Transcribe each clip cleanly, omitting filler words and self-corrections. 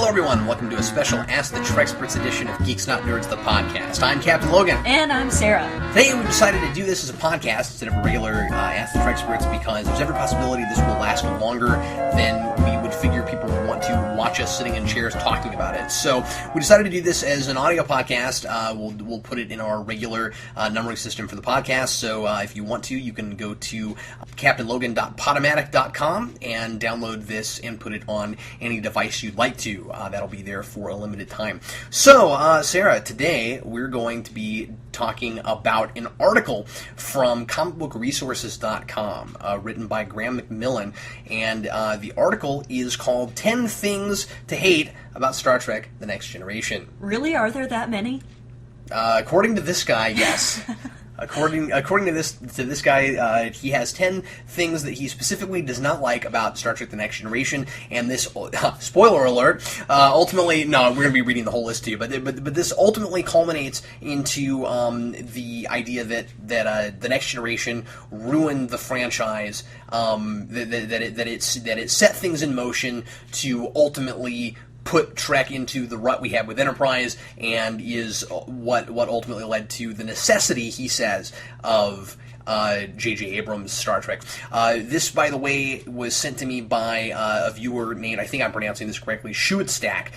Hello everyone, welcome to a special Ask the Treksperts edition of Geeks Not Nerds, the podcast. I'm Captain Logan. And I'm Sarah. Today we decided to do this as a podcast instead of a regular Ask the Treksperts because there's every possibility this will last longer than we would figure people would want to watch us sitting in chairs talking about it. So we decided to do this as an audio podcast. We'll put it in our regular numbering system for the podcast. So if you want to, you can go to captainlogan.podomatic.com and download this and put it on any device you'd like to. That'll be there for a limited time. So, Sarah, today we're going to be talking about an article from comicbookresources.com written by Graham McMillan, and the article is called 10 Things to Hate About Star Trek: The Next Generation. Really? Are there that many? According to this guy, yes. According to this guy, he has 10 things that he specifically does not like about Star Trek: The Next Generation, and this spoiler alert. Ultimately, no, we're going to be reading the whole list to you, but this ultimately culminates into the idea that the Next Generation ruined the franchise. That it set things in motion to ultimately put Trek into the rut we have with Enterprise, and is what ultimately led to the necessity, he says, of J.J. Abrams' Star Trek. This, by the way, was sent to me by a viewer named, I think I'm pronouncing this correctly, Sack.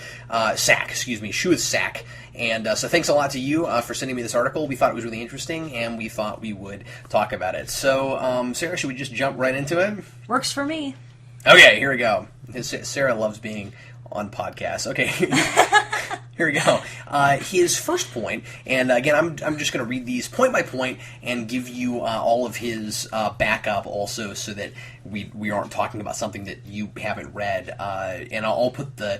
And so thanks a lot to you for sending me this article. We thought it was really interesting, and we thought we would talk about it. So, Sarah, should we just jump right into it? Works for me. Okay, here we go. Sarah loves being on podcasts. Okay, here we go. His first point, and again, I'm just going to read these point by point and give you all of his backup also, so that we aren't talking about something that you haven't read. And I'll put the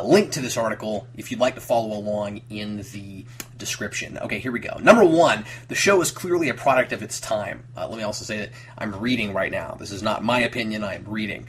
link to this article if you'd like to follow along in the description. Okay, here we go. Number one, the show is clearly a product of its time. Let me also say that I'm reading right now. This is not my opinion, I'm reading.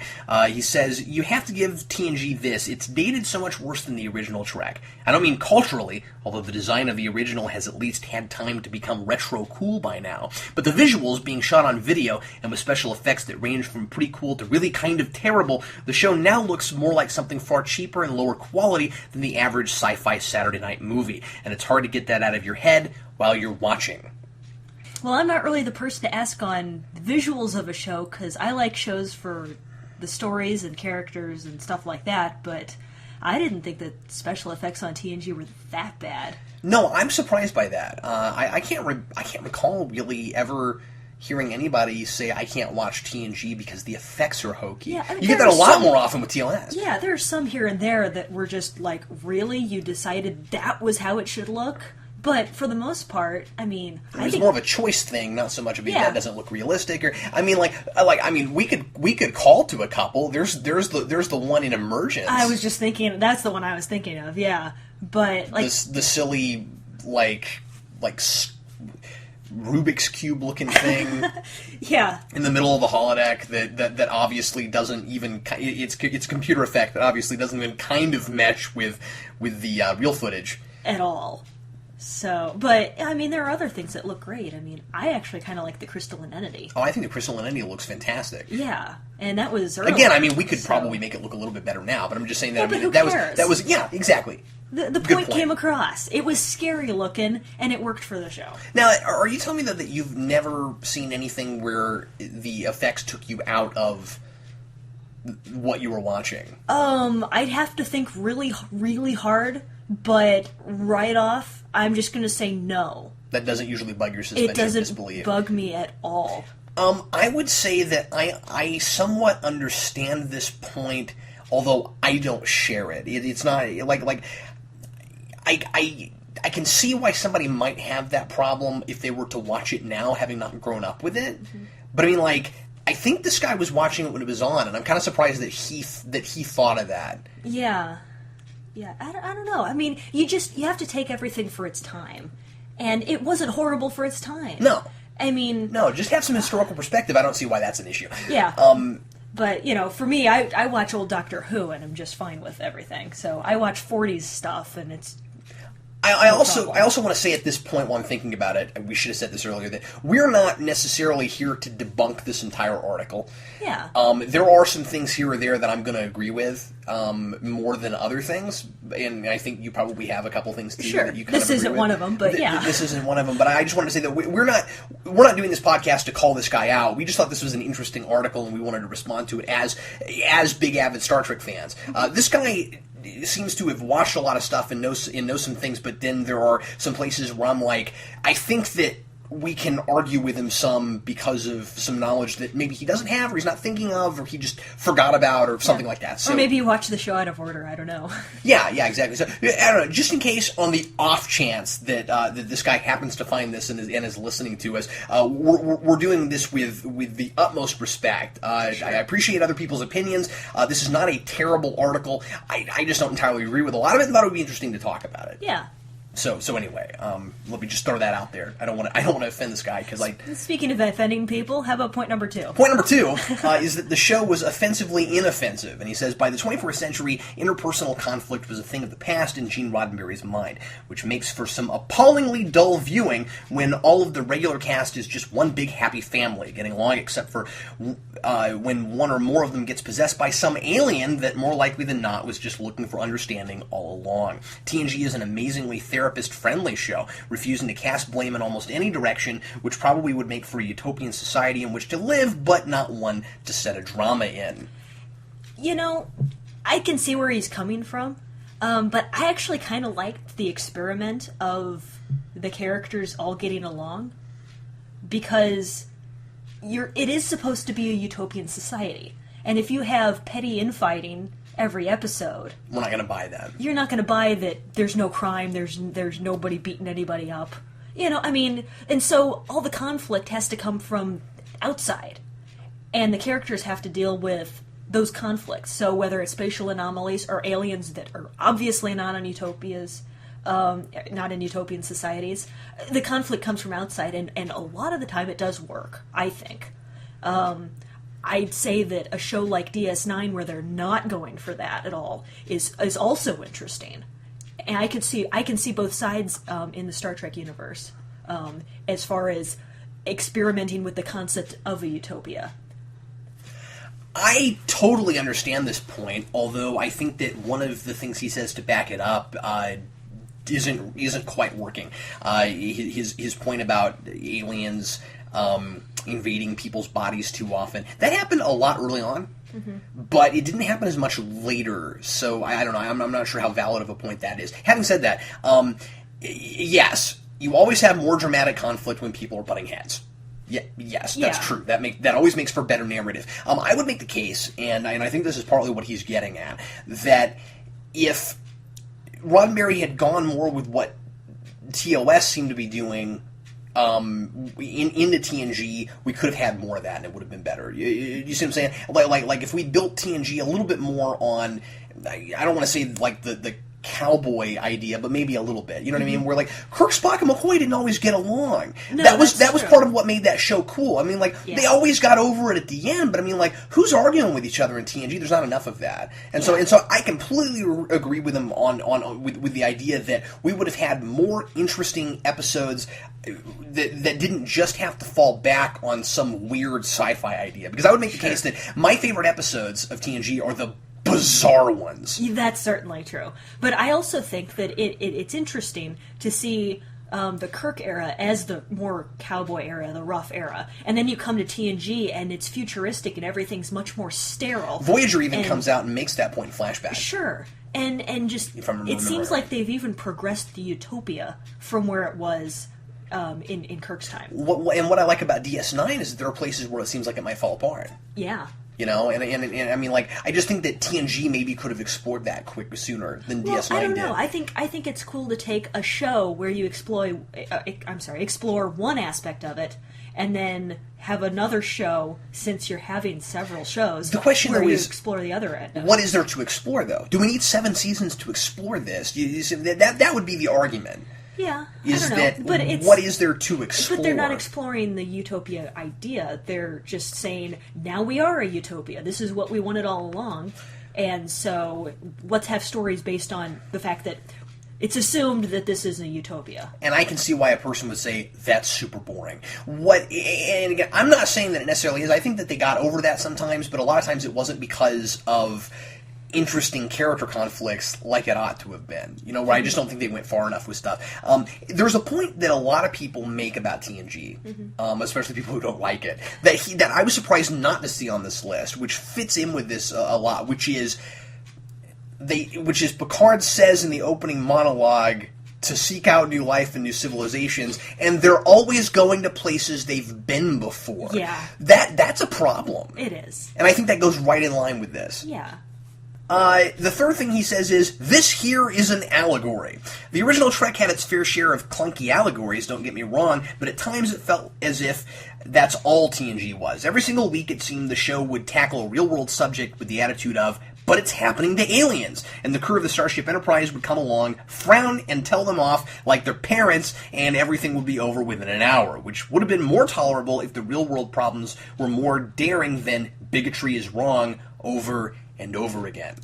He says, you have to give TNG this. It's dated so much worse than the original Trek. I don't mean culturally, although the design of the original has at least had time to become retro cool by now. But the visuals being shot on video and with special effects that range from pretty cool to really kind of terrible, the show now looks more like something far cheaper and lower quality than the average sci-fi Saturday night movie. And it's hard to get that out of your head while you're watching. Well, I'm not really the person to ask on the visuals of a show, because I like shows for the stories and characters and stuff like that, but I didn't think that special effects on TNG were that bad. No, I'm surprised by that. I can't recall really ever hearing anybody say I can't watch TNG because the effects are hokey. Yeah, I mean, you get that a lot more often with TLS. Yeah, there are some here and there that were just like, really? You decided that was how it should look? But for the most part, I mean, I think more of a choice thing, not so much of that doesn't look realistic. Or we could call to a couple. There's the one in Emergence. I was just thinking that's the one I was thinking of. Yeah, but like the silly like Rubik's Cube looking thing, yeah, in the middle of the holodeck that obviously doesn't even it's computer effect that obviously doesn't even kind of mesh with the real footage at all. So, but I mean, there are other things that look great. I mean, I actually kind of like the Crystalline Entity. Oh, I think the Crystalline Entity looks fantastic. Yeah, and that was early. Again, I mean, we could probably make it look a little bit better now, but I'm just saying that. Yeah, I mean, that was yeah, exactly. The point came across. It was scary looking, and it worked for the show. Now, are you telling me that you've never seen anything where the effects took you out of what you were watching? I'd have to think really, really hard, but right off, I'm just going to say no. That doesn't usually bug your suspension of disbelief. It doesn't bug me at all. I would say that I somewhat understand this point, although I don't share it. It's not like I can see why somebody might have that problem if they were to watch it now, having not grown up with it. Mm-hmm. But I mean, I think this guy was watching it when it was on, and I'm kind of surprised that he thought of that. Yeah. Yeah, I don't know. I mean, you have to take everything for its time. And it wasn't horrible for its time. No. I mean... No, just have some historical perspective. I don't see why that's an issue. Yeah. But, for me, I watch old Doctor Who, and I'm just fine with everything. So I watch 40s stuff, and it's... I also want to say at this point, while I'm thinking about it, we should have said this earlier, that we're not necessarily here to debunk this entire article. Yeah. There are some things here or there that I'm going to agree with more than other things, and I think you probably have a couple things too. Sure. That you kind this of isn't agree one with. of them, but yeah. This isn't one of them, but I just wanted to say that we're not doing this podcast to call this guy out. We just thought this was an interesting article, and we wanted to respond to it as big avid Star Trek fans. This guy seems to have watched a lot of stuff and knows some things, but then there are some places where I'm like, I think that we can argue with him some because of some knowledge that maybe he doesn't have, or he's not thinking of, or he just forgot about, or something like that. So, or maybe you watch the show out of order. I don't know. Yeah, exactly. So I don't know. Just in case, on the off chance that that this guy happens to find this and is listening to us, we're doing this with the utmost respect. Sure. I appreciate other people's opinions. This is not a terrible article. I just don't entirely agree with a lot of it, and thought it would be interesting to talk about it. Yeah. So anyway, let me just throw that out there. I don't want to offend this guy because Speaking of offending people, how about point number 2? Point number 2 is that the show was offensively inoffensive, and he says by the 21st century, interpersonal conflict was a thing of the past in Gene Roddenberry's mind, which makes for some appallingly dull viewing when all of the regular cast is just one big happy family getting along, except for when one or more of them gets possessed by some alien that more likely than not was just looking for understanding all along. TNG is an amazingly therapist-friendly show, refusing to cast blame in almost any direction, which probably would make for a utopian society in which to live, but not one to set a drama in. You know, I can see where he's coming from, but I actually kind of liked the experiment of the characters all getting along, because it is supposed to be a utopian society, and if you have petty infighting every episode, we're not going to buy that. You're not going to buy that there's no crime, there's nobody beating anybody up. You know, I mean, and so all the conflict has to come from outside. And the characters have to deal with those conflicts. So whether it's spatial anomalies or aliens that are obviously not in utopias, not in utopian societies, the conflict comes from outside, and a lot of the time it does work, I think. I'd say that a show like DS9, where they're not going for that at all, is also interesting, and I can see both sides in the Star Trek universe as far as experimenting with the concept of a utopia. I totally understand this point, although I think that one of the things he says to back it up isn't quite working. His point about aliens invading people's bodies too often. That happened a lot early on, but it didn't happen as much later, so I don't know. I'm not sure how valid of a point that is. Having said that, yes, you always have more dramatic conflict when people are butting heads. Yes, that's true. That always makes for better narrative. I would make the case, and I think this is partly what he's getting at, that if Roddenberry had gone more with what TOS seemed to be doing into TNG, we could have had more of that, and it would have been better. You see what I'm saying? Like if we built TNG a little bit more on, I don't want to say like the cowboy idea, but maybe a little bit. You know what I mean? Where like Kirk, Spock, and McCoy didn't always get along. No, that was true. part of what made that show cool. I mean, like they always got over it at the end, but I mean, like who's arguing with each other in TNG? There's not enough of that. And so I completely agree with him with the idea that we would have had more interesting episodes that didn't just have to fall back on some weird sci-fi idea. Because I would make the case that my favorite episodes of TNG are the bizarre ones. That's certainly true. But I also think that it's interesting to see the Kirk era as the more cowboy era, the rough era. And then you come to TNG and it's futuristic and everything's much more sterile. Voyager even comes out and makes that point in flashback. Sure. And just, it seems like they've even progressed the utopia from where it was in Kirk's time. What I like about DS9 is that there are places where it seems like it might fall apart. Yeah. You know, and I mean, like, I just think that TNG maybe could have explored that sooner than DS9 did. I don't know. I think it's cool to take a show where you explore one aspect of it, and then have another show, since you're having several shows. The question where though you is, explore the other end. What is there to explore, though? Do we need 7 seasons to explore this? You see, that would be the argument. Yeah, is I don't that know. But what is there to explore? But they're not exploring the utopia idea. They're just saying, now we are a utopia. This is what we wanted all along. And so let's have stories based on the fact that it's assumed that this is a utopia. And I can see why a person would say, that's super boring. And again, I'm not saying that it necessarily is. I think that they got over that sometimes, but a lot of times it wasn't because of interesting character conflicts like it ought to have been. Where I just don't think they went far enough with stuff. There's a point that a lot of people make about TNG, especially people who don't like it, that I was surprised not to see on this list, which fits in with this a lot, which is Picard says in the opening monologue to seek out new life and new civilizations, and they're always going to places they've been before. Yeah. That's a problem. It is. And I think that goes right in line with this. Yeah. The third thing he says is, this here is an allegory. The original Trek had its fair share of clunky allegories, don't get me wrong, but at times it felt as if that's all TNG was. Every single week it seemed the show would tackle a real-world subject with the attitude of, but it's happening to aliens. And the crew of the Starship Enterprise would come along, frown, and tell them off like their parents, and everything would be over within an hour, which would have been more tolerable if the real-world problems were more daring than bigotry is wrong over and over again.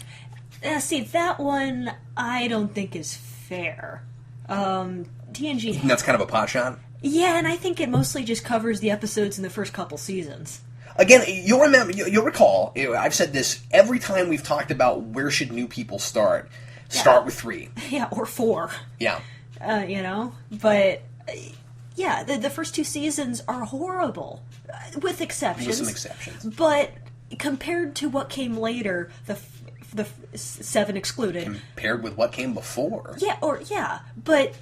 See, that one I don't think is fair. TNG... That's kind of a pot shot? Yeah, and I think it mostly just covers the episodes in the first couple seasons. Again, you'll recall, I've said this every time we've talked about where should new people start. Start with 3. Yeah, or 4. Yeah. But, yeah, the first 2 seasons are horrible, with exceptions. With some exceptions. But compared to what came later, the 7 excluded. Compared with what came before. Yeah, but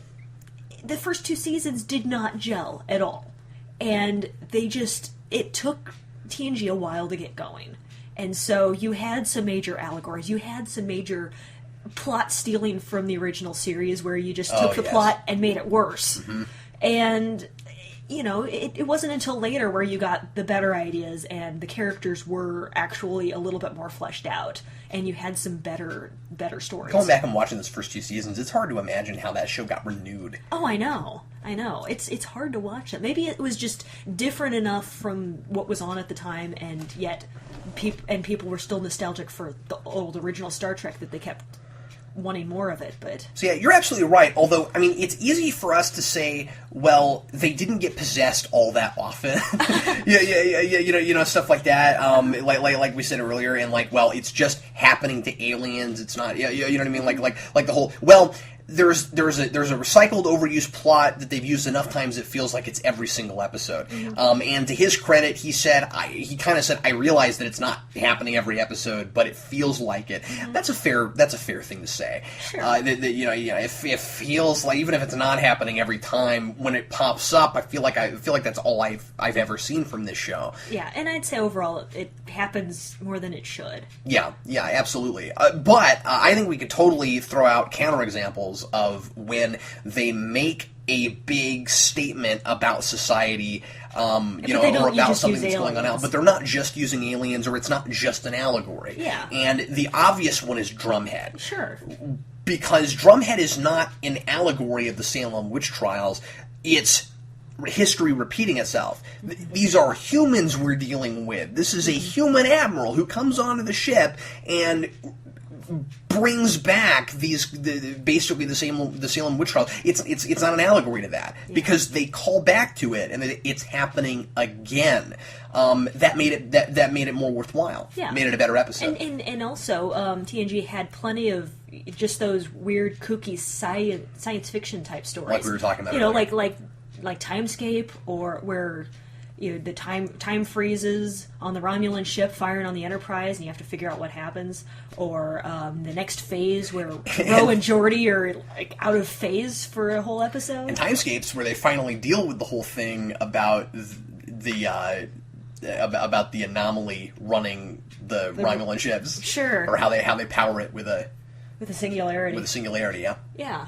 the first 2 seasons did not gel at all. And it took TNG a while to get going. And so you had some major allegories. You had some major plot stealing from the original series where you just took the plot and made it worse. Mm-hmm. And, it wasn't until later where you got the better ideas and the characters were actually a little bit more fleshed out. And you had some better stories. Going back and watching those first 2 seasons, it's hard to imagine how that show got renewed. Oh, I know. It's hard to watch it. Maybe it was just different enough from what was on at the time, and yet people were still nostalgic for the old original Star Trek that they kept wanting more of it. But so yeah, you're absolutely right. Although, I mean, it's easy for us to say, well, they didn't get possessed all that often. yeah, stuff like that. Like we said earlier, and well, it's just happening to aliens. It's not, you know what I mean? Like the whole, well, there's a recycled overused plot that they've used enough times it feels like it's every single episode. Mm-hmm. And to his credit, he kind of said, I realize that it's not happening every episode, but it feels like it. Mm-hmm. That's a fair thing to say. Sure. If it feels like, even if it's not happening every time, when it pops up, I feel like that's all I've ever seen from this show. Yeah, and I'd say overall it happens more than it should. Yeah, absolutely. But I think we could totally throw out counterexamples of when they make a big statement about society, or about something that's going on now, but they're not just using aliens, or it's not just an allegory. Yeah. And the obvious one is Drumhead. Sure. Because Drumhead is not an allegory of the Salem witch trials, it's history repeating itself. These are humans we're dealing with. This is a human admiral who comes onto the ship and brings back basically the Salem witch trials. It's not an allegory to that, because they call back to it and it's happening again. That made it more worthwhile. Yeah. Made it a better episode. And also TNG had plenty of just those weird kooky science fiction type stories, like we were talking about earlier. like Timescape, or where the time freezes on the Romulan ship firing on the Enterprise, and you have to figure out what happens. Or the next phase where Ro and Geordi are out of phase for a whole episode. And Timescapes, where they finally deal with the whole thing about the anomaly running the Romulan ships. Sure. Or how they power it with a singularity. With a singularity, yeah. Yeah.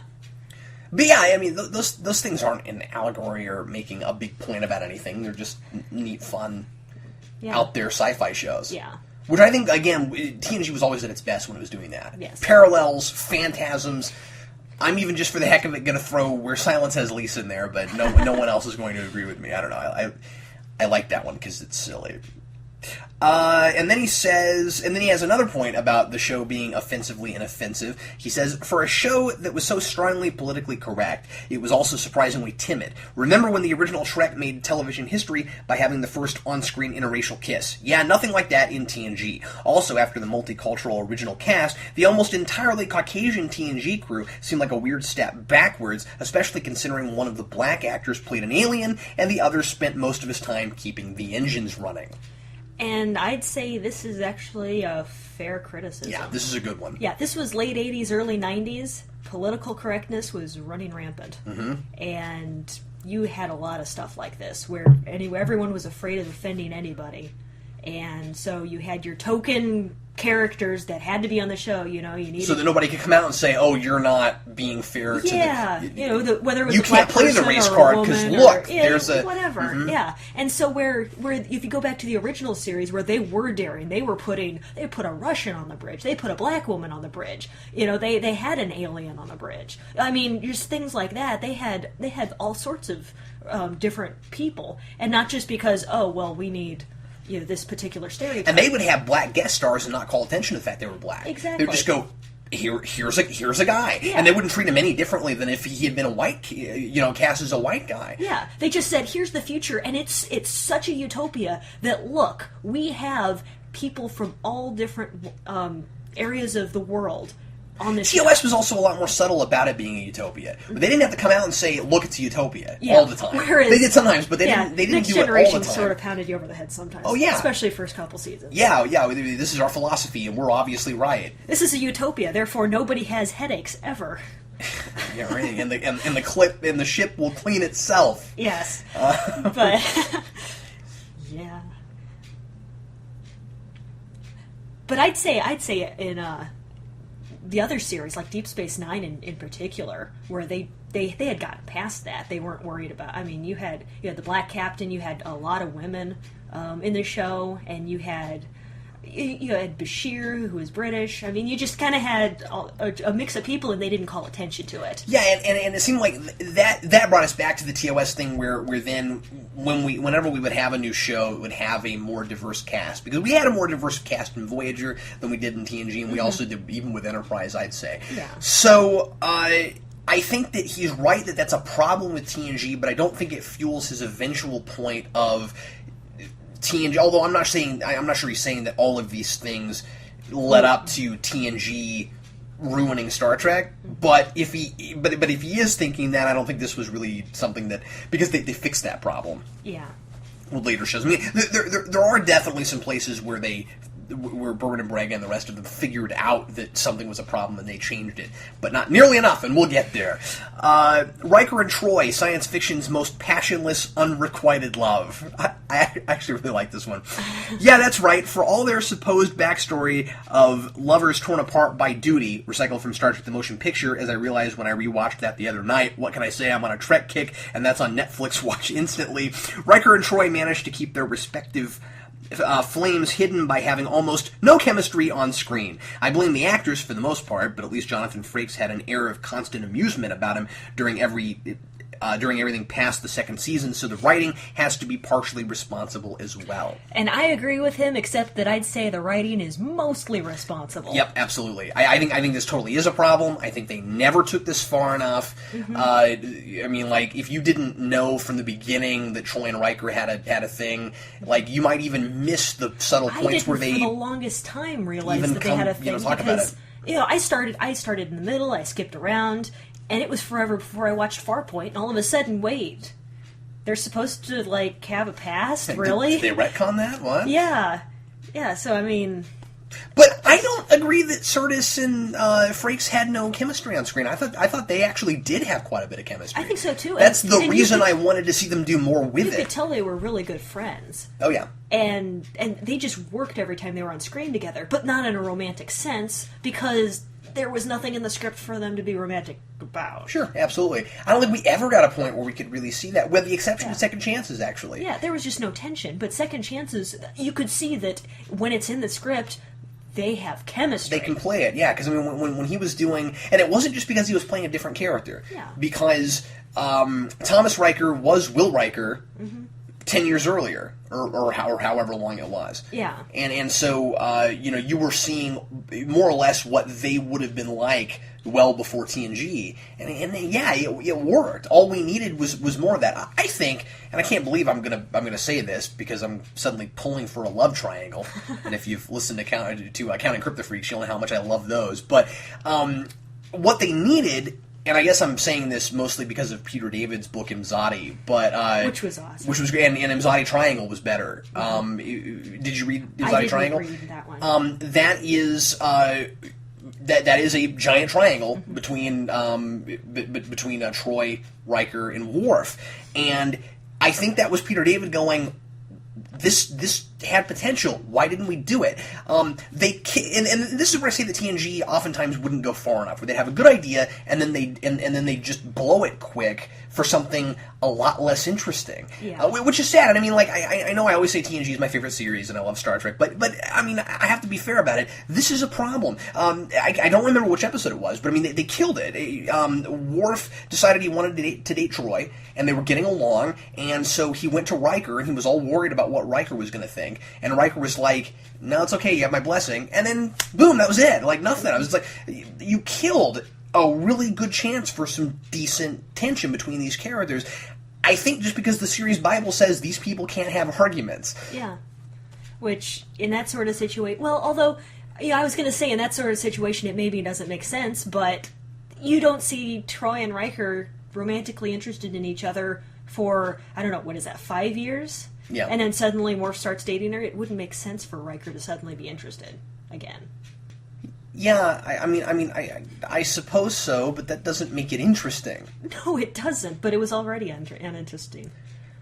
But yeah, I mean, those things aren't an allegory or making a big point about anything. They're just neat, fun, out there sci-fi shows. Yeah. Which I think, again, TNG was always at its best when it was doing that. Yes. Parallels, phantasms. I'm even just for the heck of it going to throw Where Silence Has Lisa in there, but no one else is going to agree with me. I don't know. I like that one because it's silly. And then he says, and then he has another point about the show being offensively inoffensive. He says, for a show that was so strongly politically correct, it was also surprisingly timid. Remember when the original Trek made television history by having the first on-screen interracial kiss? Yeah, nothing like that in TNG. Also, after the multicultural original cast, the almost entirely Caucasian TNG crew seemed like a weird step backwards, especially considering one of the black actors played an alien, and the other spent most of his time keeping the engines running. And I'd say this is actually a fair criticism. Yeah, this is a good one. Yeah, this was late 80s, early 90s. Political correctness was running rampant. Mm-hmm. And you had a lot of stuff like this, where everyone was afraid of offending anybody. And so you had your token characters that had to be on the show, you needed... So that nobody could come out and say, oh, you're not being fair to the... Yeah, whether it was you a black can't play the person race or card, because look, there's a... Whatever, Mm-hmm. yeah. And so where if you go back to the original series, where they were daring, they put a Russian on the bridge, they put a black woman on the bridge, they had an alien on the bridge. I mean, just things like that. They had all sorts of different people, and not just because, oh, well, we need... this particular stereotype. And they would have black guest stars and not call attention to the fact they were black. Exactly. They would just go, here's a guy. Yeah. And they wouldn't treat him any differently than if he had been a white, cast as a white guy. Yeah. They just said, here's the future, and it's such a utopia that, look, we have people from all different areas of the world on this TOS show. was also a lot more subtle about it being a utopia. But they didn't have to come out and say, look, it's a utopia all the time. Whereas, they did sometimes, but they didn't do it all the time. Next Generation sort of pounded you over the head sometimes. Oh, yeah. Especially first couple seasons. Yeah, this is our philosophy, and we're obviously right. This is a utopia, therefore nobody has headaches, ever. Yeah, right. And the ship will clean itself. Yes. But, yeah. But I'd say in... the other series, like Deep Space Nine in particular, where they had gotten past that. They weren't worried about... I mean, you had the black captain, you had a lot of women in the show, and you had Bashir, who was British. I mean, you just kind of had a mix of people, and they didn't call attention to it. Yeah, and it seemed like that brought us back to the TOS thing where then, whenever we would have a new show, it would have a more diverse cast. Because we had a more diverse cast in Voyager than we did in TNG, and we also did even with Enterprise, I'd say. Yeah. So, I think that he's right that that's a problem with TNG, but I don't think it fuels his eventual point of... TNG, although I'm not sure he's saying that all of these things led up to TNG ruining Star Trek. But if he is thinking that, I don't think this was really something that, because they fixed that problem. Yeah. With later shows. I mean, there are definitely some places where Byrne and Braga and the rest of them figured out that something was a problem and they changed it. But not nearly enough, and we'll get there. Riker and Troi, science fiction's most passionless, unrequited love. I actually really like this one. Yeah, that's right. For all their supposed backstory of lovers torn apart by duty, recycled from Star Trek the Motion Picture, as I realized when I rewatched that the other night, what can I say? I'm on a Trek kick, and that's on Netflix. Watch instantly. Riker and Troi managed to keep their respective... flames hidden by having almost no chemistry on screen. I blame the actors for the most part, but at least Jonathan Frakes had an air of constant amusement about him during everything past the second season, so the writing has to be partially responsible as well. And I agree with him, except that I'd say the writing is mostly responsible. Yep, absolutely. I think this totally is a problem. I think they never took this far enough. Mm-hmm. I mean, like, if you didn't know from the beginning that Troi and Riker had a thing, like, you might even miss the subtle points where they... for the longest time realize that they had a thing, talk because about it. I started in the middle, I skipped around, and it was forever before I watched Farpoint, and all of a sudden, wait, they're supposed to, like, have a past? Really? Did they retcon that? What? Yeah, so I mean... But I don't agree that Sirtis and Frakes had no chemistry on screen. I thought they actually did have quite a bit of chemistry. I think so, too. That's the reason I wanted to see them do more with it. You could tell they were really good friends. Oh, yeah. And they just worked every time they were on screen together, but not in a romantic sense, because there was nothing in the script for them to be romantic about. Sure, absolutely. I don't think we ever got a point where we could really see that, with the exception of Second Chances, actually. Yeah, there was just no tension, but Second Chances, you could see that when it's in the script, they have chemistry. They can play it, yeah, because I mean, when he was doing... And it wasn't just because he was playing a different character. Yeah. Because Thomas Riker was Will Riker, 10 years earlier, or however long it was. Yeah. And so, you were seeing more or less what they would have been like well before TNG. And yeah, it worked. All we needed was more of that. I think, and I can't believe I'm gonna say this because I'm suddenly pulling for a love triangle. And if you've listened to Counting Crypto Freaks, you'll know how much I love those. But what they needed. And I guess I'm saying this mostly because of Peter David's book Imzadi, but which was awesome. Which was great, and Imzadi Triangle was better. Did you read Imzadi Triangle? I didn't read that one. That is that is a giant triangle between Troi, Riker, and Worf, and I think that was Peter David going, This had potential. Why didn't we do it? And this is where I say that TNG oftentimes wouldn't go far enough, where they'd have a good idea and then they just blow it quick for something a lot less interesting. Yeah. Which is sad. And I mean, like I know I always say TNG is my favorite series and I love Star Trek, but I mean I have to be fair about it. This is a problem. I don't remember which episode it was, but I mean they killed it. Worf decided he wanted to date Troi, and they were getting along, and so he went to Riker and he was all worried about what Riker was going to think. And Riker was like, no, it's okay, you have my blessing. And then, boom, that was it. Like, nothing. I was like, you killed a really good chance for some decent tension between these characters. I think just because the series Bible says these people can't have arguments. Yeah. Which, in that sort of situation... Well, although, I was going to say, in that sort of situation, it maybe doesn't make sense, but you don't see Troi and Riker romantically interested in each other for, I don't know, what is that, 5 years? Yeah. And then suddenly Worf starts dating her. It wouldn't make sense for Riker to suddenly be interested again. Yeah, I suppose so, but that doesn't make it interesting. No, it doesn't, but it was already uninteresting.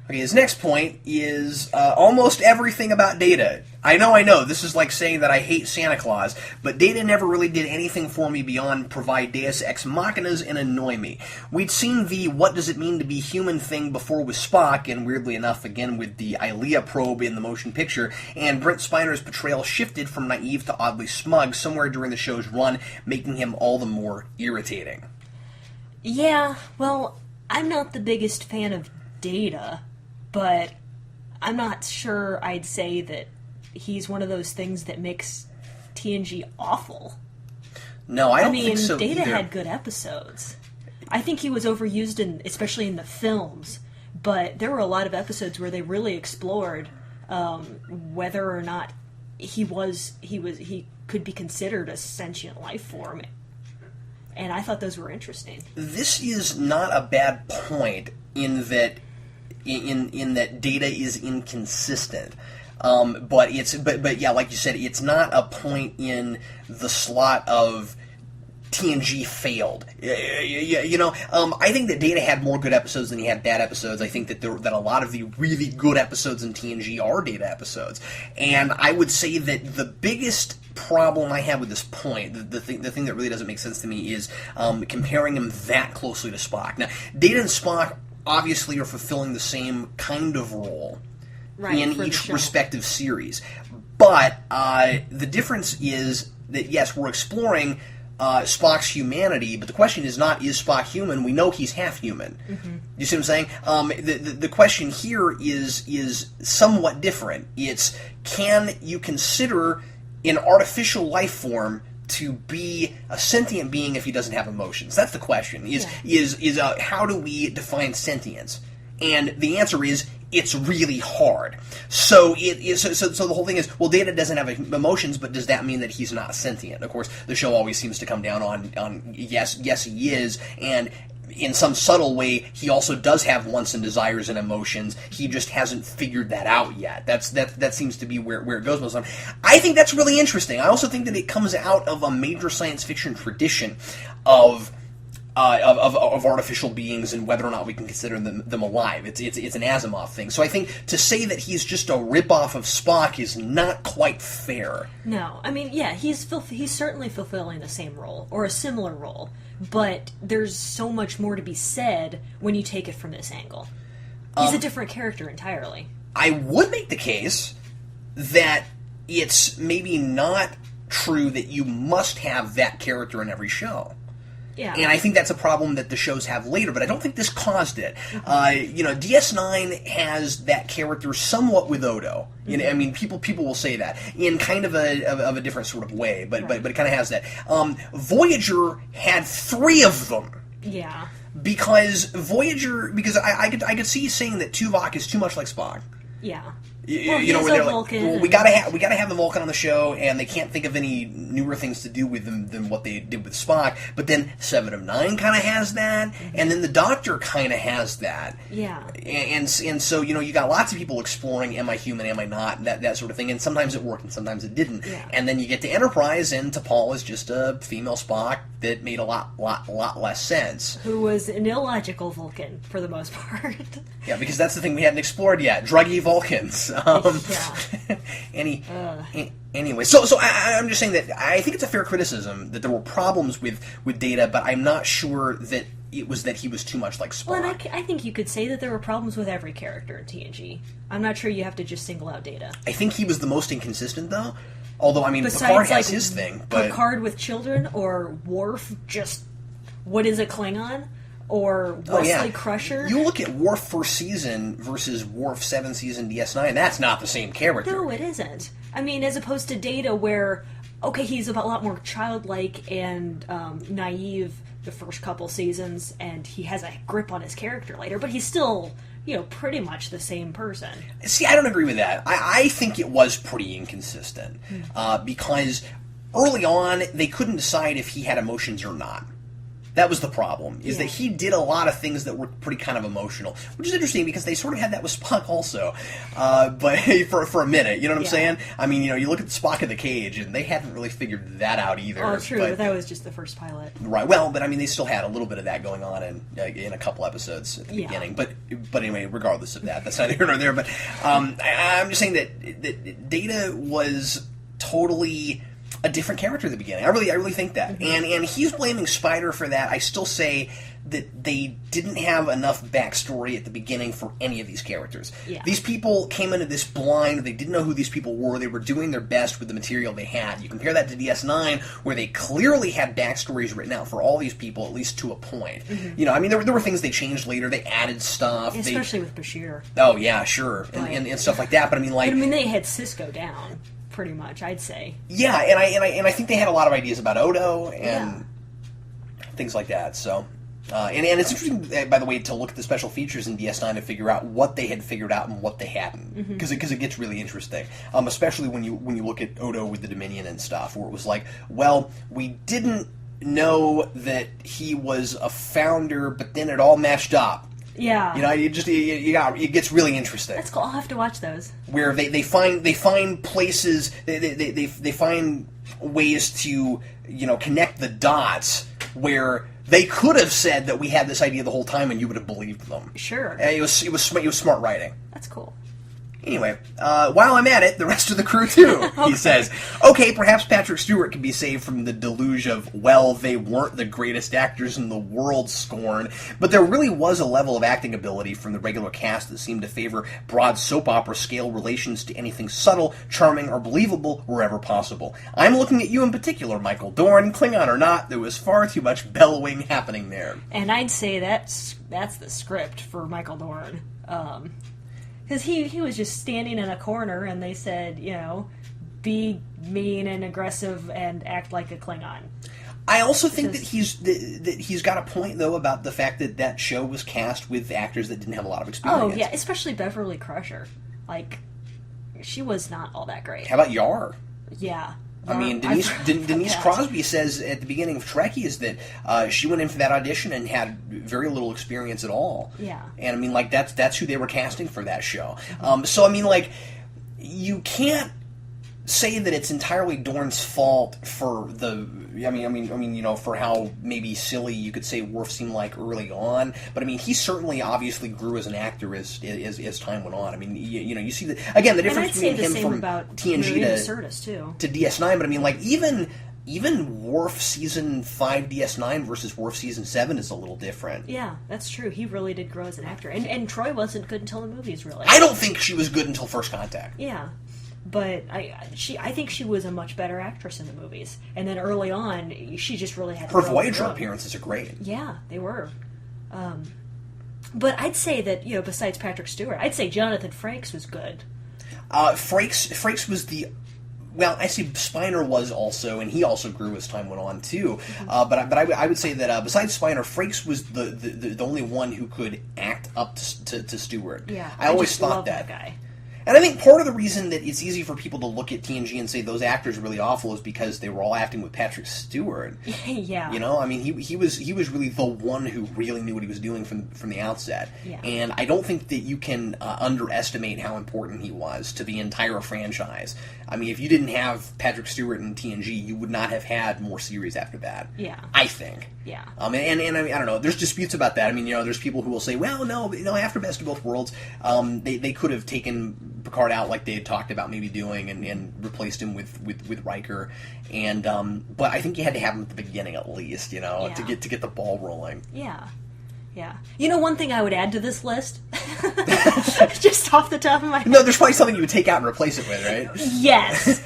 Okay, his next point is almost everything about Data. I know, this is like saying that I hate Santa Claus, but Data never really did anything for me beyond provide deus ex machinas and annoy me. We'd seen the what does it mean to be human thing before with Spock, and weirdly enough, again with the Ilea probe in the motion picture, and Brent Spiner's portrayal shifted from naive to oddly smug somewhere during the show's run, making him all the more irritating. Yeah, well, I'm not the biggest fan of Data, but I'm not sure I'd say that he's one of those things that makes TNG awful. No, I don't think so Data either. had good episodes. I think he was overused, especially in the films, but there were a lot of episodes where they really explored whether or not he could be considered a sentient life form. And I thought those were interesting. This is not a bad point in that Data is inconsistent. But yeah, like you said, it's not a point in the slot of TNG failed. I think that Data had more good episodes than he had bad episodes. I think that that a lot of the really good episodes in TNG are Data episodes. And I would say that the biggest problem I have with this point, the thing that really doesn't make sense to me, is comparing him that closely to Spock. Now, Data and Spock obviously are fulfilling the same kind of role in each respective series. But the difference is that, yes, we're exploring Spock's humanity, but the question is not, is Spock human? We know he's half human. Mm-hmm. You see what I'm saying? The question here is somewhat different. It's, can you consider an artificial life form to be a sentient being if he doesn't have emotions? That's the question. Is how do we define sentience? And the answer is, it's really hard. So so the whole thing is, well, Data doesn't have emotions, but does that mean that he's not sentient? Of course, the show always seems to come down on yes he is, and in some subtle way, he also does have wants and desires and emotions. He just hasn't figured that out yet. That seems to be where it goes most of the time. I think that's really interesting. I also think that it comes out of a major science fiction tradition of artificial beings and whether or not we can consider them alive. It's an Asimov thing. So I think to say that he's just a ripoff of Spock is not quite fair. No, I mean, yeah, he's certainly fulfilling the same role or a similar role, but there's so much more to be said when you take it from this angle. He's a different character entirely. I would make the case that it's maybe not true that you must have that character in every show. Yeah. And I think that's a problem that the shows have later, but I don't think this caused it. DS9 has that character somewhat with Odo. You know, I mean, people will say that in kind of a different sort of way, but it kind of has that. Voyager had 3 of them. Yeah. Because I could see you saying that Tuvok is too much like Spock. Yeah. Where they're like, Vulcan, well, we gotta have the Vulcan on the show, and they can't think of any newer things to do with them than what they did with Spock. But then 7 of 9 kind of has that, and then the Doctor kind of has that. Yeah. And so you got lots of people exploring, am I human, am I not, that sort of thing. And sometimes it worked, and sometimes it didn't. Yeah. And then you get to Enterprise, and T'Pol is just a female Spock that made a lot less sense. Who was an illogical Vulcan for the most part. Yeah, because that's the thing we hadn't explored yet. Druggy Vulcans. Anyway, so I'm just saying that I think it's a fair criticism that there were problems with Data, but I'm not sure that it was that he was too much like Spock. Well, and I think you could say that there were problems with every character in TNG. I'm not sure you have to just single out Data. I think he was the most inconsistent, though. Although, I mean, Besides, Picard has his thing, but Picard with children, or Worf just what is a Klingon? Or Wesley Crusher. You look at Worf first season versus Worf 7th season DS9, that's not the same character. No, it isn't. I mean, as opposed to Data, where, okay, he's a lot more childlike and naive the first couple seasons, and he has a grip on his character later, but he's still, pretty much the same person. See, I don't agree with that. I think it was pretty inconsistent, because early on, they couldn't decide if he had emotions or not. That was the problem, is that he did a lot of things that were pretty kind of emotional, which is interesting because they sort of had that with Spock also, but for a minute, you know what I'm saying? I mean, you look at Spock in the Cage, and they hadn't really figured that out either. Oh, true, but that was just the first pilot. Right, well, but I mean, they still had a little bit of that going on in a couple episodes at the beginning, but anyway, regardless of that, that's neither here nor there, but I'm just saying that Data was totally a different character at the beginning. I really think that. And he's blaming Spider for that. I still say that they didn't have enough backstory at the beginning for any of these characters. Yeah. These people came into this blind. They didn't know who these people were. They were doing their best with the material they had. You compare that to DS9, where they clearly had backstories written out for all these people, at least to a point. I mean, there were things they changed later. They added stuff. Especially with Bashir. Oh, yeah, sure. And stuff like that. But I mean, they had Cisco down. Pretty much, I'd say. Yeah, and I think they had a lot of ideas about Odo and things like that. So, and it's interesting, by the way, to look at the special features in DS9 to figure out what they had figured out and what they hadn't, because it gets really interesting. Especially when you look at Odo with the Dominion and stuff, where it was like, well, we didn't know that he was a founder, but then it all matched up. Yeah. It gets really interesting. That's cool. I'll have to watch those. Where they find places, they find ways to, connect the dots where they could have said that we had this idea the whole time and you would have believed them. Sure. It was smart writing. That's cool. Anyway, while I'm at it, the rest of the crew too, he says. Okay, perhaps Patrick Stewart can be saved from the deluge of, well, they weren't the greatest actors in the world scorn, but there really was a level of acting ability from the regular cast that seemed to favor broad soap opera scale relations to anything subtle, charming, or believable wherever possible. I'm looking at you in particular, Michael Dorn, Klingon or not, there was far too much bellowing happening there. And I'd say that's the script for Michael Dorn. Because he was just standing in a corner, and they said, be mean and aggressive and act like a Klingon. I also think that he's got a point, though, about the fact that show was cast with actors that didn't have a lot of experience. Oh, yeah, especially Beverly Crusher. Like, she was not all that great. How about Yar? Yeah. I mean, Denise Crosby says at the beginning of Trekkies that she went in for that audition and had very little experience at all. Yeah. And I mean, like, that's who they were casting for that show. So I mean, like, you can't say that it's entirely Dorn's fault for for how maybe silly you could say Worf seemed like early on, but I mean, he certainly obviously grew as an actor as time went on. I mean, you see that again, the difference between him from TNG to DS9, but I mean, like, even Worf season 5 DS9 versus Worf season 7 is a little different. Yeah, that's true. He really did grow as an actor, and Troi wasn't good until the movies, really. I don't think she was good until First Contact. Yeah. But I think she was a much better actress in the movies. And then early on, she just really had... Her Voyager appearances are great. Yeah, they were. But I'd say that, besides Patrick Stewart, I'd say Jonathan Frakes was good. Frakes was the... Well, I see Spiner was also, and he also grew as time went on too. Mm-hmm. But I would say that besides Spiner, Frakes was the only one who could act up to Stewart. Yeah, I always just thought love that guy. And I think part of the reason that it's easy for people to look at TNG and say those actors are really awful is because they were all acting with Patrick Stewart. Yeah. I mean, he was really the one who really knew what he was doing from the outset. Yeah. And I don't think that you can underestimate how important he was to the entire franchise. I mean, if you didn't have Patrick Stewart in TNG, you would not have had more series after that. Yeah. I think. Yeah. And I mean, I don't know. There's disputes about that. I mean, there's people who will say, well, no, after Best of Both Worlds, they could have taken Picard out like they had talked about maybe doing and replaced him with Riker. And but I think you had to have him at the beginning at least, to get the ball rolling. Yeah. Yeah. One thing I would add to this list, just off the top of my head. No, there's probably something you would take out and replace it with, right? Yes.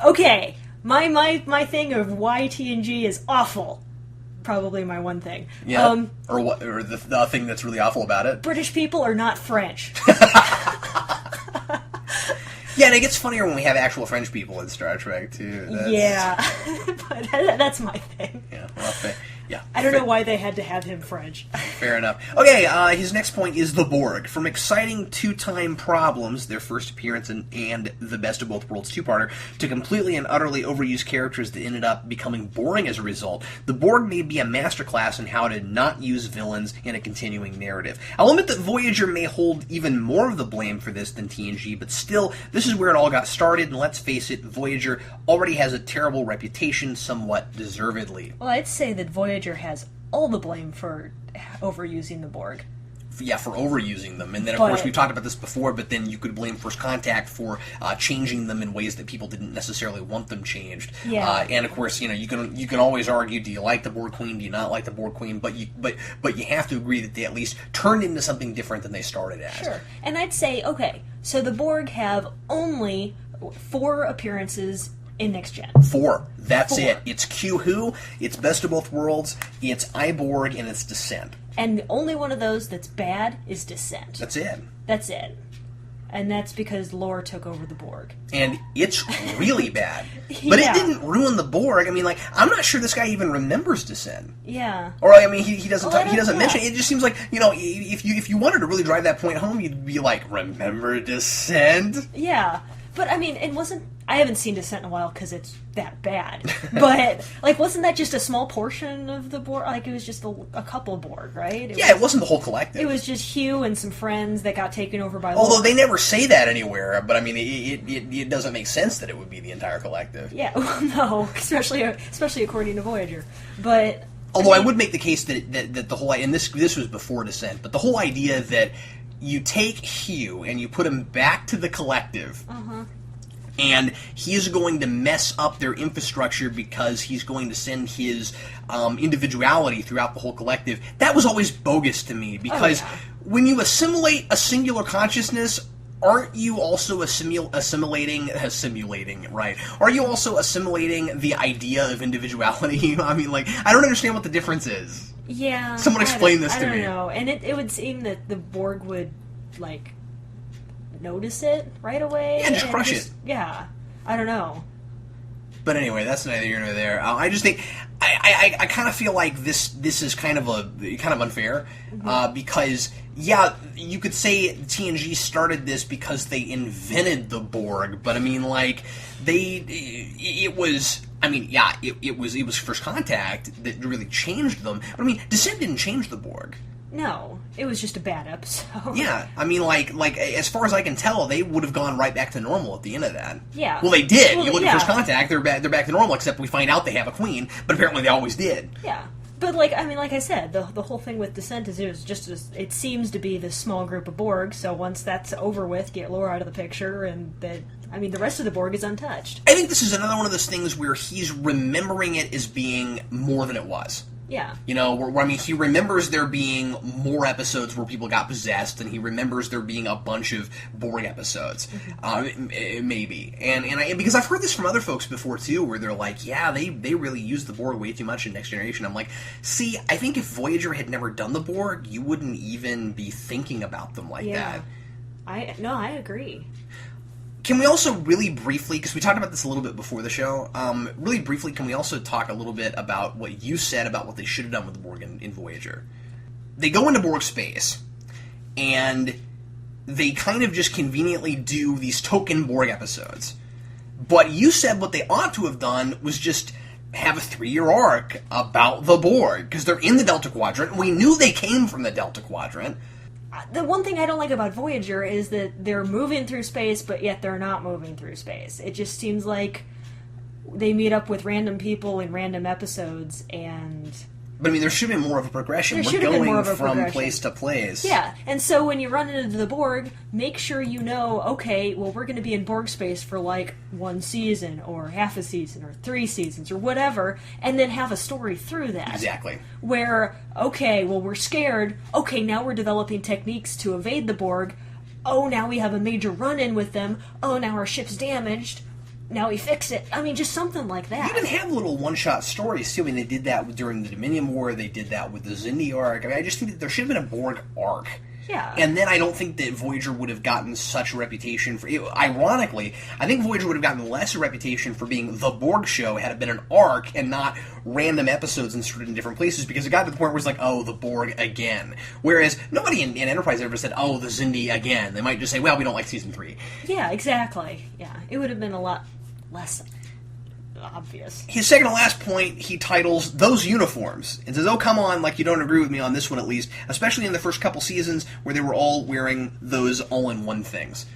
Okay. My thing of why TNG is awful. Probably my one thing. Yeah. Or the thing that's really awful about it. British people are not French. Yeah, and it gets funnier when we have actual French people in Star Trek too. Yeah, but that's my thing. Yeah. Well, yeah. I don't know why they had to have him French. Fair enough. Okay, his next point is the Borg. From exciting two-time problems, their first appearance and the Best of Both Worlds two-parter, to completely and utterly overused characters that ended up becoming boring as a result, the Borg may be a masterclass in how to not use villains in a continuing narrative. I'll admit that Voyager may hold even more of the blame for this than TNG, but still, this is where it all got started, and let's face it, Voyager already has a terrible reputation, somewhat deservedly. Well, I'd say that Voyager has all the blame for overusing the Borg. Yeah, for overusing them. And then, of course, we've talked about this before, but then you could blame First Contact for changing them in ways that people didn't necessarily want them changed. Yeah. And, of course, you can always argue, do you like the Borg Queen, do you not like the Borg Queen? But you have to agree that they at least turned into something different than they started as. Sure. And I'd say, okay, so the Borg have only 4 appearances in Next Gen. 4. That's it. It's Q-Who, it's Best of Both Worlds, it's iBorg, and it's Descent. And the only one of those that's bad is Descent. That's it. That's it. And that's because Lore took over the Borg. And it's really bad. But it didn't ruin the Borg. I mean, I'm not sure this guy even remembers Descent. Yeah. Or, I mean, he doesn't he doesn't mention it. It just seems like, if you wanted to really drive that point home, you'd be like, remember Descent? Yeah. But, I mean, I haven't seen Descent in a while because it's that bad. But, wasn't that just a small portion of the Borg? It was just a couple Borg, right? It wasn't the whole collective. It was just Hugh and some friends that got taken over by Lore. Although they never say that anywhere, but, I mean, it doesn't make sense that it would be the entire collective. Yeah, well, no, especially according to Voyager. But... Although I would make the case that the whole... And this was before Descent, but the whole idea that you take Hugh and you put him back to the collective... Uh-huh. And he's going to mess up their infrastructure because he's going to send his individuality throughout the whole collective. That was always bogus to me, because when you assimilate a singular consciousness, aren't you also assimilating, right? Are you also assimilating the idea of individuality? I mean, I don't understand what the difference is. Yeah. Someone explain this to me. I don't know. And it would seem that the Borg would, notice it right away. Yeah, just crush it. Yeah, I don't know. But anyway, that's neither here nor there. I just think I kind of feel like this is kind of unfair, because you could say TNG started this because they invented the Borg, but I mean it was First Contact that really changed them. But I mean, Descent didn't change the Borg. No, it was just a bad episode. Yeah, I mean, as far as I can tell, they would have gone right back to normal at the end of that. Yeah. Well, they did. You look at First Contact, they're back to normal, except we find out they have a queen, but apparently they always did. Yeah. But, like I said, the whole thing with Descent is it seems to be this small group of Borg, so once that's over with, get Lore out of the picture, and the rest of the Borg is untouched. I think this is another one of those things where he's remembering it as being more than it was. Yeah. You know, where I mean, he remembers there being more episodes where people got possessed, and he remembers there being a bunch of Borg episodes, maybe. And because I've heard this from other folks before too, where they're like, yeah, they really used the Borg way too much in Next Generation. I'm like, see, I think if Voyager had never done the Borg, you wouldn't even be thinking about them like that. I agree. Can we also really briefly, because we talked about this a little bit before the show, really briefly, can we also talk a little bit about what you said about what they should have done with the Borg in Voyager? They go into Borg space, and they kind of just conveniently do these token Borg episodes. But you said what they ought to have done was just have a 3-year arc about the Borg, because they're in the Delta Quadrant. We knew they came from the Delta Quadrant. The one thing I don't like about Voyager is that they're moving through space, but yet they're not moving through space. It just seems like they meet up with random people in random episodes, and... But I mean, there should have been more of a progression. We're going from place to place. Yeah, and so when you run into the Borg, make sure you know, okay, well, we're going to be in Borg space for like 1 season, or half a season, or 3 seasons, or whatever, and then have a story through that. Exactly. Where, okay, well, we're scared. Okay, now we're developing techniques to evade the Borg. Oh, now we have a major run-in with them. Oh, now our ship's damaged. Now we fix it. I mean, just something like that. You even have little one-shot stories, too. I mean, they did that during the Dominion War. They did that with the Xindi arc. I mean, I just think that there should have been a Borg arc. Yeah. And then I don't think that Voyager would have gotten such a reputation for... Ironically, I think Voyager would have gotten less a reputation for being the Borg show had it been an arc and not random episodes inserted in different places, because it got to the point where it's like, oh, the Borg again. Whereas nobody in Enterprise ever said, oh, the Xindi again. They might just say, well, we don't like Season 3. Yeah, exactly. Yeah, it would have been a lot less obvious. His second to last point, he titles Those Uniforms, and says, oh, come on, like you don't agree with me on this one at least, especially in the first couple seasons where they were all wearing those all-in-one things.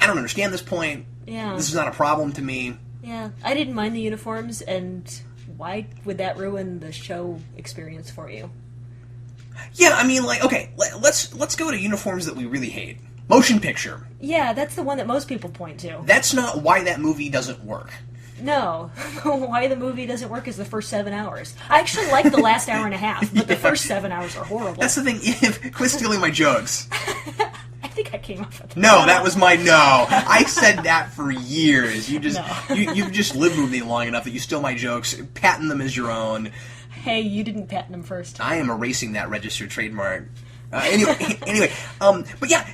I don't understand this point. Yeah. This is not a problem to me. Yeah, I didn't mind the uniforms, and why would that ruin the show experience for you? Yeah, I mean, like, okay, let's go to uniforms that we really hate. Motion picture. Yeah, that's the one that most people point to. That's not why that movie doesn't work. No. Why the movie doesn't work is the first 7 hours. I actually like the last hour and a half, but the first 7 hours are horrible. That's the thing. Quit stealing my jokes. I think I came up with that. No, that was my no. I said that for years. You just you've just lived with me long enough that you steal my jokes, patent them as your own. Hey, you didn't patent them first. I am erasing that registered trademark. Anyway, but yeah,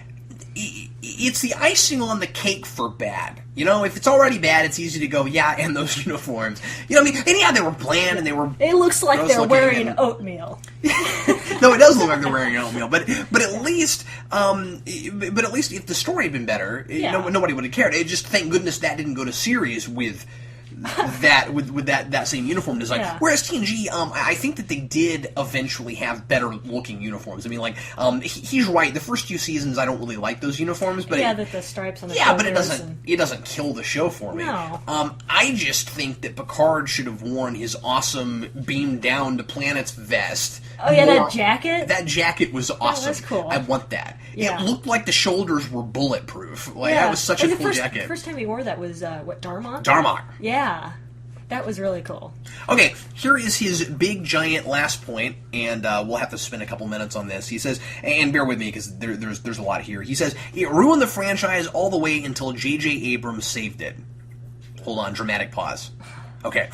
it's the icing on the cake for bad. You know, if it's already bad, it's easy to go, yeah, and those uniforms. You know what I mean? And yeah, they were bland and they were... It looks like they're wearing oatmeal. No, it does look like they're wearing oatmeal, but at least if the story had been better, nobody would have cared. It just, thank goodness that didn't go to series with that same uniform design. Yeah. Whereas TNG, I think that they did eventually have better looking uniforms. I mean, like, he's right. The first few seasons, I don't really like those uniforms, but the stripes on the but it doesn't kill the show for me. No. I just think that Picard should have worn his awesome beam down to planets vest. Oh yeah, that jacket. That jacket was awesome. Oh, that's cool. I want that. Yeah. It looked like the shoulders were bulletproof. Like that was such a cool jacket. The first time he wore that was Darmok? Darmok. Yeah. That was really cool. Okay, here is his big, giant last point, and we'll have to spend a couple minutes on this. He says, and bear with me because there's a lot here. He says, it ruined the franchise all the way until J.J. Abrams saved it. Hold on, dramatic pause. Okay.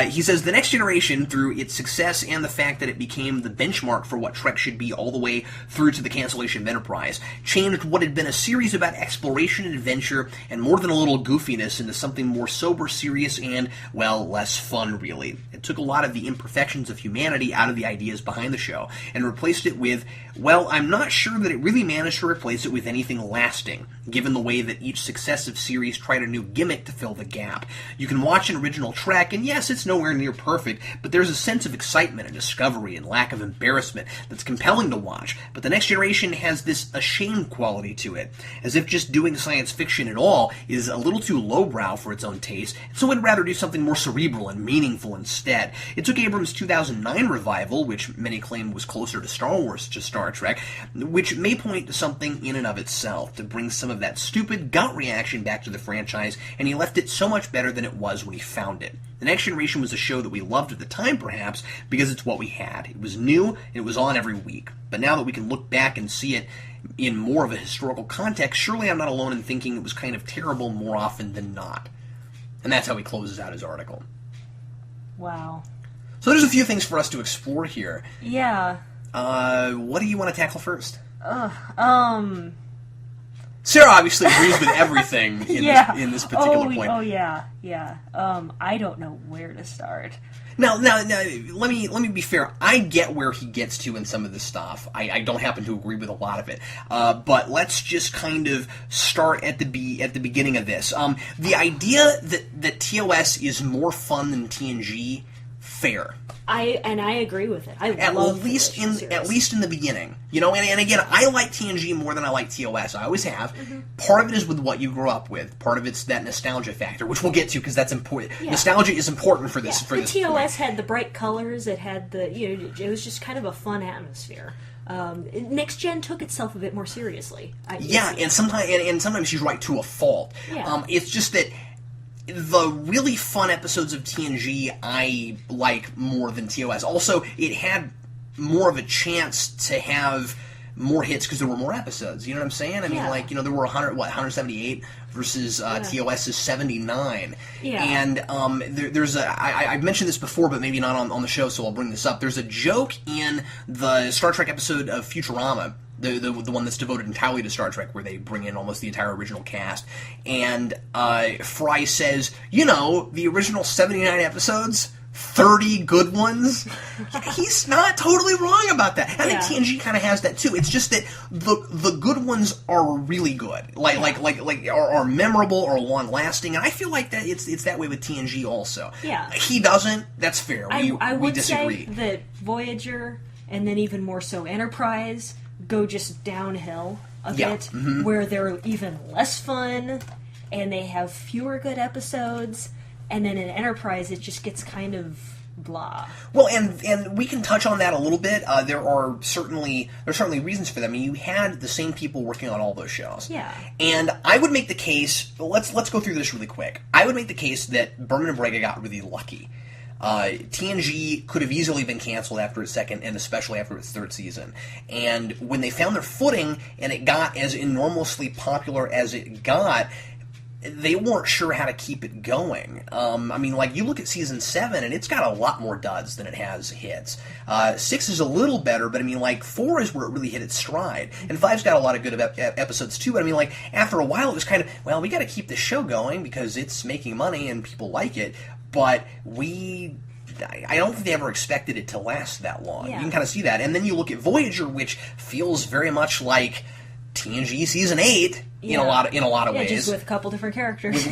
He says, the Next Generation, through its success and the fact that it became the benchmark for what Trek should be all the way through to the cancellation of Enterprise, changed what had been a series about exploration and adventure and more than a little goofiness into something more sober, serious, and, well, less fun, really. It took a lot of the imperfections of humanity out of the ideas behind the show and replaced it with, well, I'm not sure that it really managed to replace it with anything lasting, given the way that each successive series tried a new gimmick to fill the gap. You can watch an original Trek, and yes, it's nowhere near perfect, but there's a sense of excitement and discovery and lack of embarrassment that's compelling to watch. But The Next Generation has this ashamed quality to it, as if just doing science fiction at all is a little too lowbrow for its own taste, so it'd rather do something more cerebral and meaningful instead. It took Abrams' 2009 revival, which many claim was closer to Star Wars to Star Trek, which may point to something in and of itself, to bring some of that stupid gut reaction back to the franchise, and he left it so much better than it was when he found it. it. The Next Generation was a show that we loved at the time, perhaps, because it's what we had. It was new, and it was on every week. But now that we can look back and see it in more of a historical context, surely I'm not alone in thinking it was kind of terrible more often than not. And that's how he closes out his article. Wow. So there's a few things for us to explore here. Yeah. What do you want to tackle first? Sarah obviously agrees with everything in this particular point. Oh, yeah. I don't know where to start. Now, let me be fair. I get where he gets to in some of this stuff. I don't happen to agree with a lot of it. But let's just kind of start at the beginning of this. The idea that TOS is more fun than TNG, fair. I agree with it. At least in the beginning, and again, I like TNG more than I like TOS. I always have. Mm-hmm. Part of it is with what you grew up with. Part of it's that nostalgia factor, which we'll get to because that's important. Yeah. Nostalgia is important for this. Yeah. For this TOS point. had the bright colors. It had it was just kind of a fun atmosphere. Next Gen took itself a bit more seriously. And sometimes she's right to a fault. Yeah. It's just that. The really fun episodes of TNG I like more than TOS. Also, it had more of a chance to have more hits because there were more episodes. You know what I'm saying? I mean, there were 178 versus TOS's 79. Yeah. And there's I've mentioned this before, but maybe not on the show, so I'll bring this up. There's a joke in the Star Trek episode of Futurama, the one that's devoted entirely to Star Trek, where they bring in almost the entire original cast. And Fry says, the original 79 episodes, 30 good ones. He's not totally wrong about that. I think TNG kind of has that too. It's just that the good ones are really good, are memorable or long lasting. And I feel like that it's that way with TNG also. Yeah, he doesn't. That's fair. I would disagree. say that Voyager and then even more so Enterprise go just downhill a bit, where they're even less fun and they have fewer good episodes, and then in Enterprise it just gets kind of blah. Well, and we can touch on that a little bit. There's certainly reasons for that. I mean, you had the same people working on all those shows. Yeah. And I would make the case, let's go through this really quick. I would make the case that Berman and Braga got really lucky. TNG could have easily been canceled after its second, and especially after its third season. And when they found their footing, and it got as enormously popular as it got, they weren't sure how to keep it going. You look at season 7, and it's got a lot more duds than it has hits. 6 is a little better, but 4 is where it really hit its stride. And 5's got a lot of good episodes too, but after a while it was kind of, we got to keep this show going because it's making money and people like it. But I don't think they ever expected it to last that long. Yeah. You can kind of see that. And then you look at Voyager, which feels very much like TNG season 8 in a lot of ways. Just with a couple different characters. With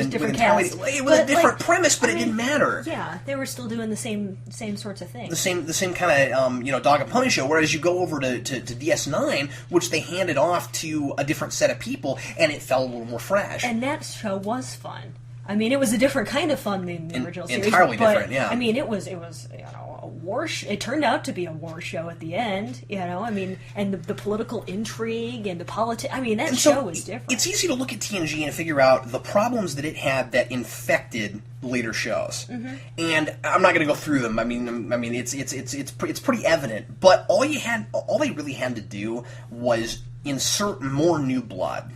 different casts. It was a different premise, but it didn't matter. Yeah, they were still doing the same sorts of things. The same kind of dog and pony show. Whereas you go over to DS9, which they handed off to a different set of people, and it felt a little more fresh. And that show was fun. It was a different kind of fun than the original series. Entirely different, yeah. It was a war. It turned out to be a war show at the end. And the political intrigue and the politics. That show was different. It's easy to look at TNG and figure out the problems that it had that infected later shows. Mm-hmm. And I'm not going to go through them. It's pretty evident. But all they really had to do was insert more new blood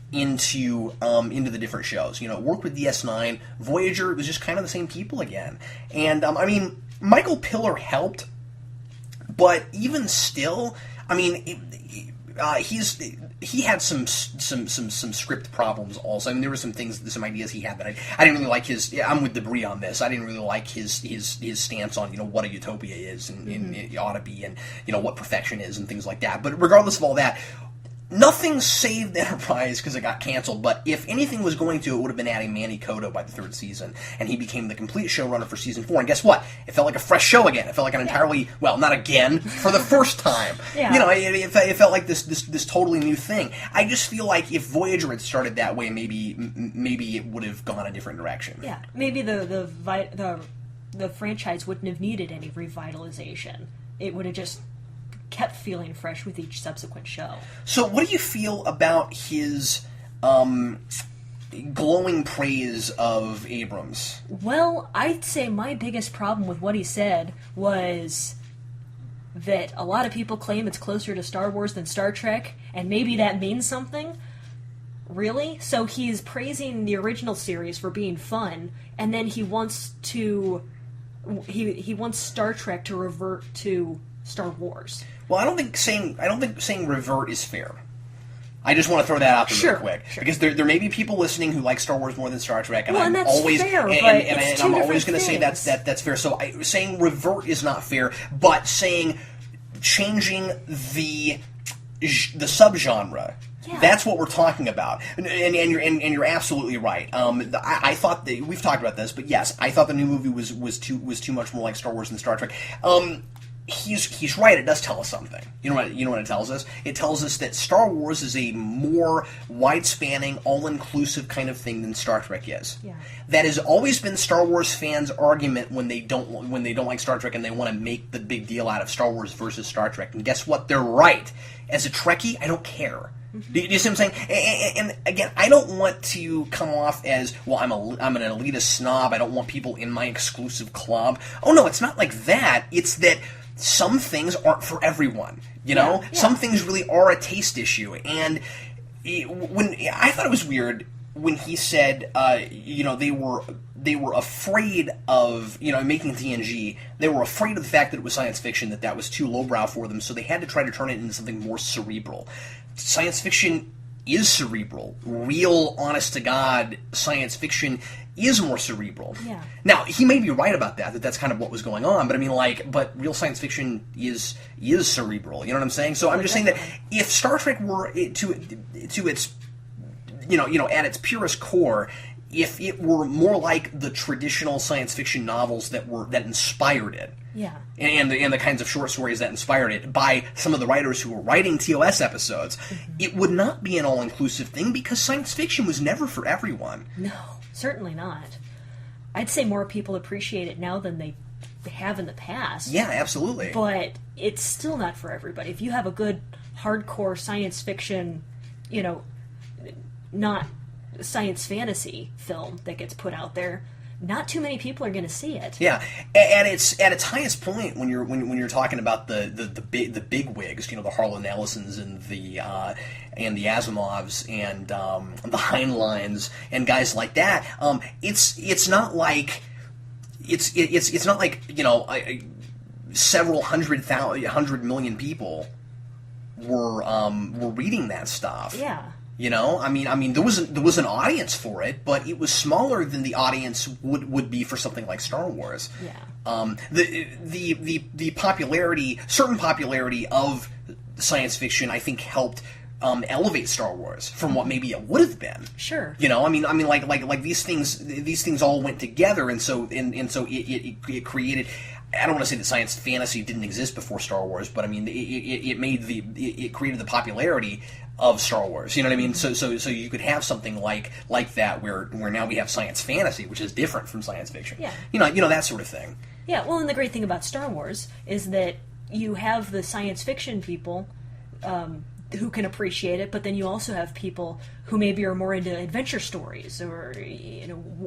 into the different shows. Work with DS9, Voyager, it was just kind of the same people again. And Michael Piller helped, but even still, he had some script problems also. there were some ideas he had that I didn't really like his. I'm with Debris on this. I didn't really like his stance on what a utopia is and it ought to be, and what perfection is and things like that. But regardless of all that, nothing saved Enterprise because it got canceled, but if anything was going to, it would have been adding Manny Coto by the third season, and he became the complete showrunner for season 4, and guess what? It felt like a fresh show again. It felt like an entirely, not again, for the first time. Yeah. It felt like this totally new thing. I just feel like if Voyager had started that way, maybe it would have gone a different direction. Yeah, maybe the franchise wouldn't have needed any revitalization. It would have just kept feeling fresh with each subsequent show. So what do you feel about his glowing praise of Abrams. Well, I'd say my biggest problem with what he said was that a lot of people claim it's closer to Star Wars than Star Trek, and maybe that means something. Really? So he's praising the original series for being fun, and then he wants Star Trek to revert to Star Wars. Well, I don't think saying revert is fair. I just want to throw that out there real quick, because there may be people listening who like Star Wars more than Star Trek, and I'm always fair, and I'm always going to say that's fair. So saying revert is not fair, but saying changing the subgenre. Yeah. That's what we're talking about, and you're absolutely right. I thought that we've talked about this, but yes, I thought the new movie was too much more like Star Wars than Star Trek. He's right. It does tell us something. You know what it tells us? It tells us that Star Wars is a more wide-spanning, all-inclusive kind of thing than Star Trek is. Yeah. That has always been Star Wars fans' argument when they don't like Star Trek and they want to make the big deal out of Star Wars versus Star Trek. And guess what? They're right. As a Trekkie, I don't care. Do you see what I'm saying? And again, I don't want to come off as, well, I'm an elitist snob. I don't want people in my exclusive club. Oh no, it's not like that. It's that some things aren't for everyone. You know, some things really are a taste issue. And when I thought it was weird when he said, they were afraid of, making TNG. They were afraid of the fact that it was science fiction, that was too lowbrow for them, so they had to try to turn it into something more cerebral. Science fiction is cerebral. Real, honest-to-God science fiction is more cerebral. Yeah. Now, he may be right about that that's kind of what was going on, but I mean, but real science fiction is cerebral. You know what I'm saying? So I'm just saying that if Star Trek were to its, at its purest core, if it were more like the traditional science fiction novels that inspired it, and the kinds of short stories that inspired it by some of the writers who were writing TOS episodes, it would not be an all-inclusive thing because science fiction was never for everyone. No, certainly not. I'd say more people appreciate it now than they have in the past. Yeah, absolutely. But it's still not for everybody. If you have a good hardcore science fiction, not science fantasy film that gets put out there, not too many people are going to see it. Yeah, at its highest point when you're talking about the big wigs, the Harlan Ellisons and the Asimovs and the Heinleins and guys like that. It's not like it's not like several hundred million people were reading that stuff. Yeah. I mean, there was an audience for it, but it was smaller than the audience would be for something like Star Wars. Yeah. The popularity, certain popularity of science fiction, I think, helped elevate Star Wars from what maybe it would have been. Sure. I mean, like these things all went together, and so it created. I don't want to say that science fantasy didn't exist before Star Wars, but I mean, it created the popularity of Star Wars. You know what I mean? So you could have something like that where now we have science fantasy, which is different from science fiction. Yeah. That sort of thing. Yeah. Well, and the great thing about Star Wars is that you have the science fiction people who can appreciate it, but then you also have people who maybe are more into adventure stories or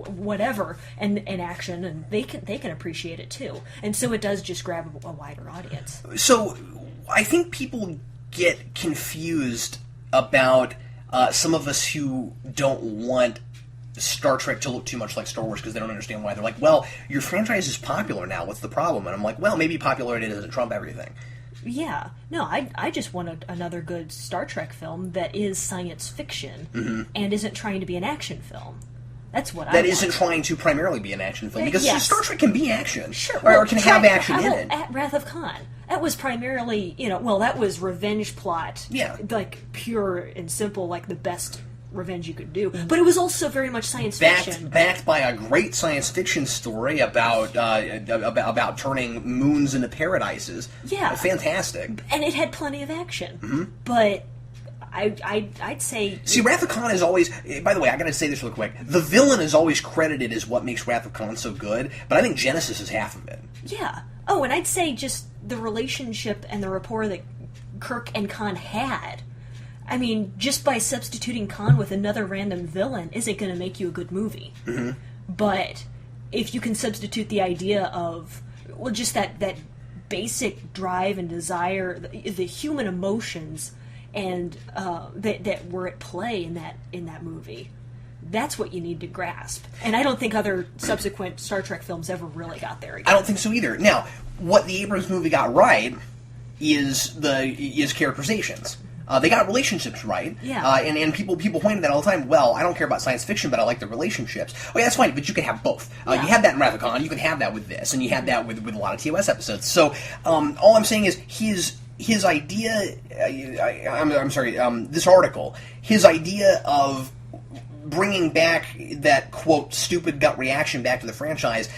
whatever and action, and they can appreciate it too. And so it does just grab a wider audience. So I think people get confused about some of us who don't want Star Trek to look too much like Star Wars because they don't understand why. They're like, well, your franchise is popular now. What's the problem? And I'm like, well, maybe popularity doesn't trump everything. Yeah. No, I just want another good Star Trek film that is science fiction and isn't trying to be an action film. That's what I want. That isn't trying to primarily be an action film, because Star Trek can be action. Sure. Or can have action in it. At Wrath of Khan, that was primarily, that was revenge plot. Yeah. Like, pure and simple, like the best revenge you could do. But it was also very much science fiction. Backed by a great science fiction story about turning moons into paradises. Yeah. Fantastic. And it had plenty of action. But I'd say... See, Wrath of Khan is always... By the way, I gotta say this real quick. The villain is always credited as what makes Wrath of Khan so good, but I think Genesis is half of it. Yeah. Oh, and I'd say just the relationship and the rapport that Kirk and Khan had. I mean, just by substituting Khan with another random villain isn't going to make you a good movie. Mm-hmm. But if you can substitute the idea of, well, just that basic drive and desire, the human emotions, and that were at play in that movie, that's what you need to grasp. And I don't think other subsequent Star Trek films ever really got there again. I don't think so either. Now, what the Abrams movie got right is characterizations. They got relationships right. Yeah. And people pointed that all the time. Well, I don't care about science fiction, but I like the relationships. Oh, yeah, that's fine, but you can have both. You had that in Wrath of Khan, you can have that with this, and you had that with a lot of TOS episodes. So, all I'm saying is his idea. I'm sorry. This article, his idea of bringing back that, quote, stupid gut reaction back to the franchise,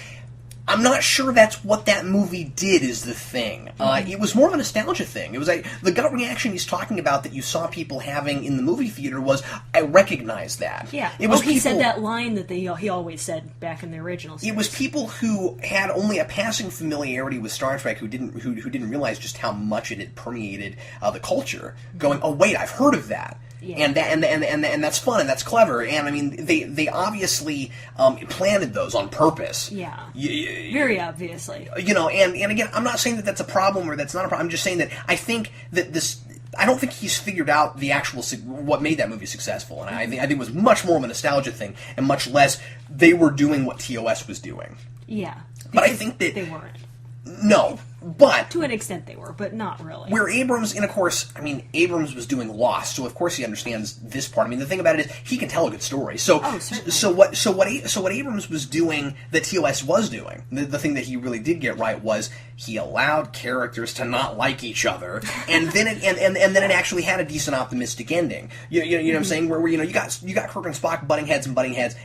I'm not sure that's what that movie did is the thing. It was more of a nostalgia thing. It was like, the gut reaction he's talking about that you saw people having in the movie theater was, I recognize that. Yeah. It was he said that line that he always said back in the original series. It was people who had only a passing familiarity with Star Trek who didn't realize just how much it had permeated the culture, going, oh wait, I've heard of that. Yeah. And that's fun and that's clever, and I mean they obviously planted those on purpose. Yeah, very obviously. You know, and again, I'm not saying that that's a problem or that's not a problem. I'm just saying that I think that I don't think he's figured out the actual what made that movie successful, and I think it was much more of a nostalgia thing and much less they were doing what TOS was doing. Yeah, but I think that they weren't. No. But to an extent they were, but not really. Where Abrams, and of course, I mean, Abrams was doing Lost, so of course he understands this part. I mean, the thing about it is he can tell a good story. So, what Abrams was doing that TOS was doing, the thing that he really did get right was he allowed characters to not like each other, and then it actually had a decent optimistic ending. You know what I'm saying? Where you got Kirk and Spock butting heads.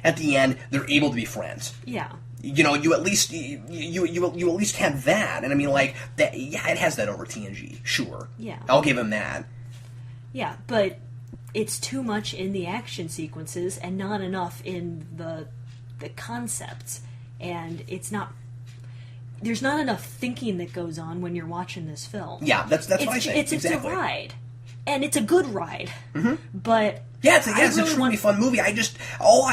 At the end, they're able to be friends. Yeah. You know, you at least have that, and I mean, like that. Yeah, it has that over TNG, sure. Yeah, I'll give him that. Yeah, but it's too much in the action sequences and not enough in the concepts, and it's not. There's not enough thinking that goes on when you're watching this film. Yeah, that's what I say. It's exactly. a ride, and it's a good ride, but. Yeah, it's a truly fun movie. I just all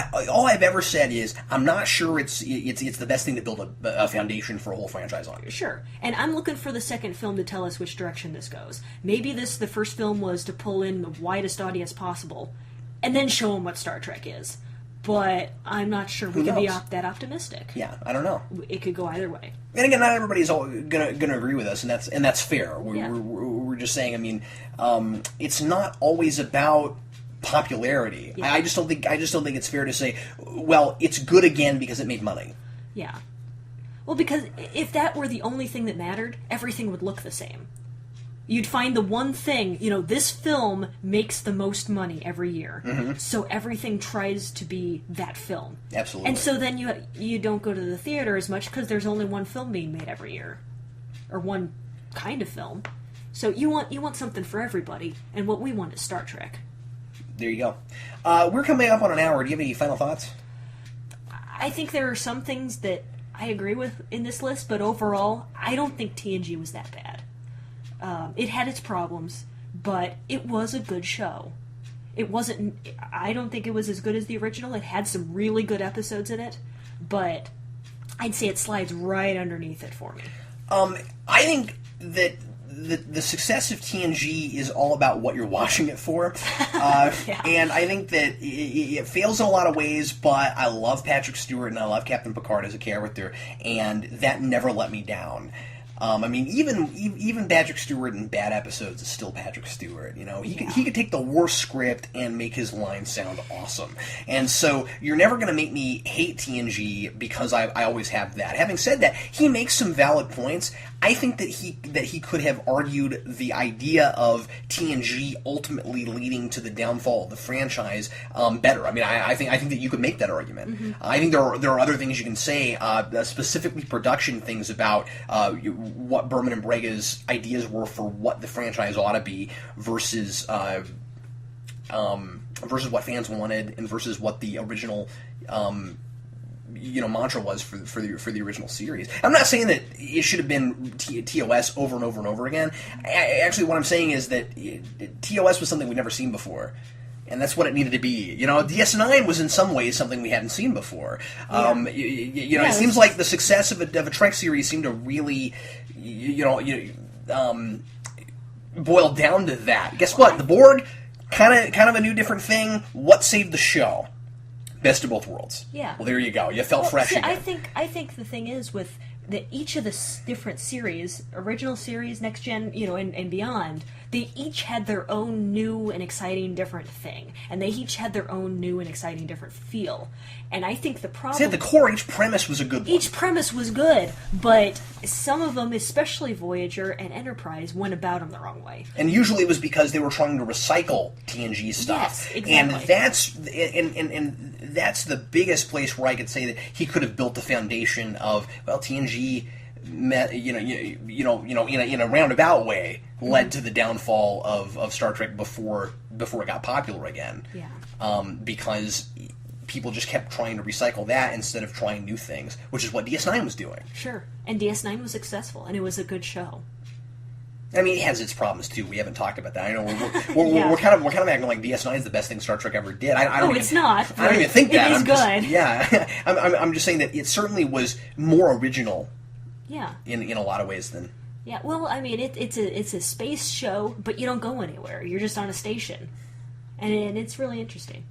I've ever said is I'm not sure it's the best thing to build a foundation for a whole franchise on. Sure, and I'm looking for the second film to tell us which direction this goes. Maybe the first film was to pull in the widest audience possible, and then show them what Star Trek is. But I'm not sure we can be that optimistic. Yeah, I don't know. It could go either way. And again, not everybody's gonna agree with us, and that's fair. We're just saying. I mean, it's not always about popularity. Yeah. I just don't think it's fair to say, well, it's good again because it made money. Yeah. Well, because if that were the only thing that mattered, everything would look the same. You'd find the one thing, this film makes the most money every year, so everything tries to be that film. Absolutely. And so then you don't go to the theater as much because there's only one film being made every year, or one kind of film. So you want something for everybody, and what we want is Star Trek. There you go. We're coming up on an hour. Do you have any final thoughts? I think there are some things that I agree with in this list, but overall, I don't think TNG was that bad. It had its problems, but it was a good show. It wasn't. I don't think it was as good as the original. It had some really good episodes in it, but I'd say it slides right underneath it for me. I think that the success of TNG is all about what you're watching it for. Yeah. And I think that it fails in a lot of ways, but I love Patrick Stewart and I love Captain Picard as a character, and that never let me down. I mean, even Patrick Stewart in bad episodes is still Patrick Stewart. He could take the worst script and make his lines sound awesome. And so you're never going to make me hate TNG because I always have that. Having said that, he makes some valid points. I think that he could have argued the idea of TNG ultimately leading to the downfall of the franchise better. I mean, I think that you could make that argument. Mm-hmm. I think there are other things you can say, specifically production things about what Berman and Brega's ideas were for what the franchise ought to be versus what fans wanted and versus what the original mantra was for the original series. I'm not saying that it should have been TOS over and over and over again. Actually, what I'm saying is that TOS was something we'd never seen before. And that's what it needed to be. DS9 was in some ways something we hadn't seen before. It seems like the success of a Trek series seemed to really, boil down to that. Guess what? The Borg, kind of a new different thing. What saved the show? Best of both worlds. Yeah. Well, there you go. You felt fresh again. I think the thing is with each of the different series, original series, next gen, and beyond, they each had their own new and exciting different thing, and they each had their own new and exciting different feel. And I think the problem... See, at the core, each premise was a good one. Each premise was good, but some of them, especially Voyager and Enterprise, went about them the wrong way. And usually it was because they were trying to recycle TNG stuff. Yes, exactly. And that's the biggest place where I could say that he could have built the foundation of, TNG... in a roundabout way, led to the downfall of Star Trek before it got popular again. Yeah. Because people just kept trying to recycle that instead of trying new things, which is what DS9 was doing. Sure, and DS9 was successful, and it was a good show. I mean, it has its problems too. We haven't talked about that. I know we're kind of acting like DS9 is the best thing Star Trek ever did. It's not. I don't even think that. It is good. Yeah, I'm just saying that it certainly was more original. Yeah. In a lot of ways than. Yeah. Well, I mean, it's a space show, but you don't go anywhere. You're just on a station, and it's really interesting.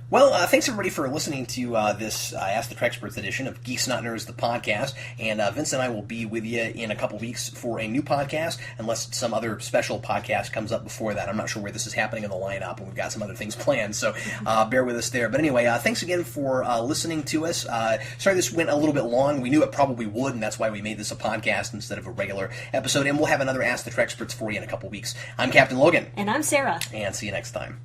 Well, thanks everybody for listening to this Ask the Treksperts edition of Geeks Not Nerds, the podcast. And Vince and I will be with you in a couple weeks for a new podcast, unless some other special podcast comes up before that. I'm not sure where this is happening in the lineup, and we've got some other things planned, so bear with us there. But anyway, thanks again for listening to us. Sorry this went a little bit long. We knew it probably would, and that's why we made this a podcast instead of a regular episode. And we'll have another Ask the Treksperts for you in a couple weeks. I'm Captain Logan. And I'm Sarah. And see you next time.